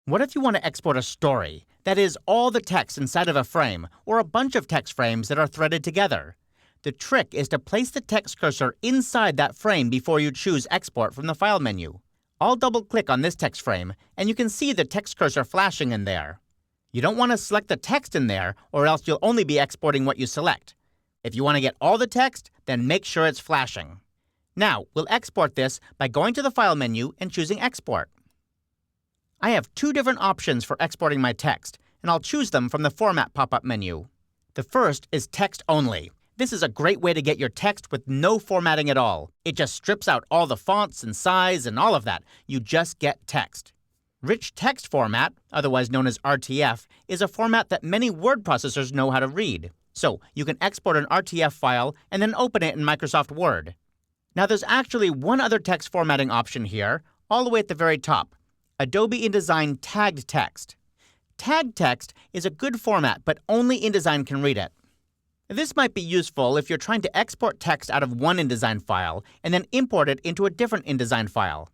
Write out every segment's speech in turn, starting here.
What if you want to export a story? That is, all the text inside of a frame, or a bunch of text frames that are threaded together. The trick is to place the text cursor inside that frame before you choose Export from the File menu. I'll double-click on this text frame, and you can see the text cursor flashing in there. You don't want to select the text in there, or else you'll only be exporting what you select. If you want to get all the text, then make sure it's flashing. Now, we'll export this by going to the File menu and choosing Export. I have two different options for exporting my text, and I'll choose them from the Format pop-up menu. The first is Text Only. This is a great way to get your text with no formatting at all. It just strips out all the fonts and size and all of that. You just get text. Rich Text Format, otherwise known as RTF, is a format that many word processors know how to read. So you can export an RTF file and then open it in Microsoft Word. Now there's actually one other text formatting option here, all the way at the very top. Adobe InDesign Tagged Text. Tagged text is a good format, but only InDesign can read it. This might be useful if you're trying to export text out of one InDesign file and then import it into a different InDesign file.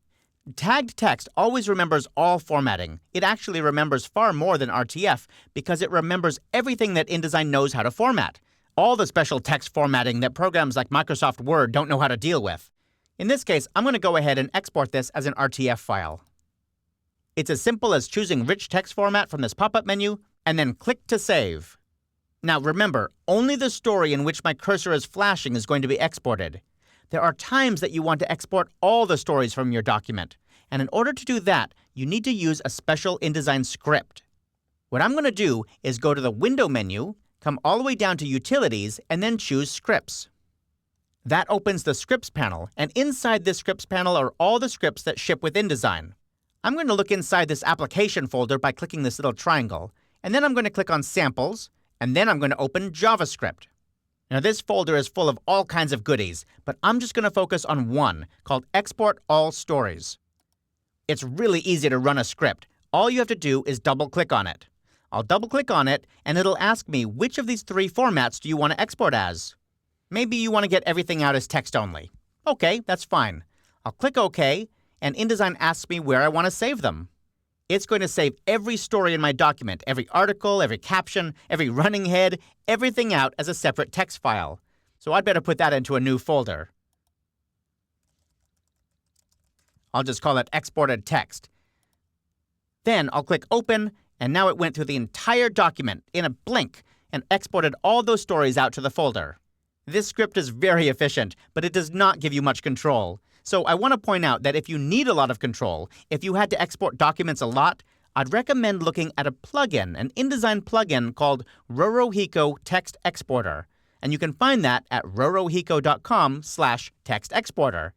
Tagged text always remembers all formatting. It actually remembers far more than RTF because it remembers everything that InDesign knows how to format. All the special text formatting that programs like Microsoft Word don't know how to deal with. In this case, I'm going to go ahead and export this as an RTF file. It's as simple as choosing Rich Text Format from this pop-up menu and then click to save. Now remember, only the story in which my cursor is flashing is going to be exported. There are times that you want to export all the stories from your document, and in order to do that, you need to use a special InDesign script. What I'm going to do is go to the Window menu, come all the way down to Utilities, and then choose Scripts. That opens the Scripts panel, and inside this Scripts panel are all the scripts that ship with InDesign. I'm going to look inside this Application folder by clicking this little triangle, and then I'm going to click on Samples, and then I'm going to open JavaScript. Now this folder is full of all kinds of goodies, but I'm just going to focus on one, called Export All Stories. It's really easy to run a script. All you have to do is double-click on it. I'll double-click on it, and it'll ask me which of these three formats do you want to export as. Maybe you want to get everything out as text only. Okay, that's fine. I'll click OK, and InDesign asks me where I want to save them. It's going to save every story in my document, every article, every caption, every running head, everything out as a separate text file. So I'd better put that into a new folder. I'll just call it Exported Text. Then I'll click Open, and now it went through the entire document in a blink and exported all those stories out to the folder. This script is very efficient, but it does not give you much control. So I want to point out that if you need a lot of control, if you had to export documents a lot, I'd recommend looking at a plugin, an InDesign plugin called Rorohiko Text Exporter. And you can find that at rorohiko.com/text exporter.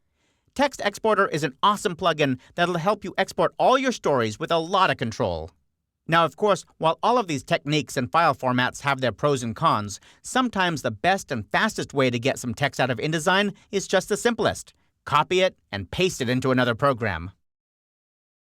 Text Exporter is an awesome plugin that'll help you export all your stories with a lot of control. Now, of course, while all of these techniques and file formats have their pros and cons, sometimes the best and fastest way to get some text out of InDesign is just the simplest. Copy it and paste it into another program.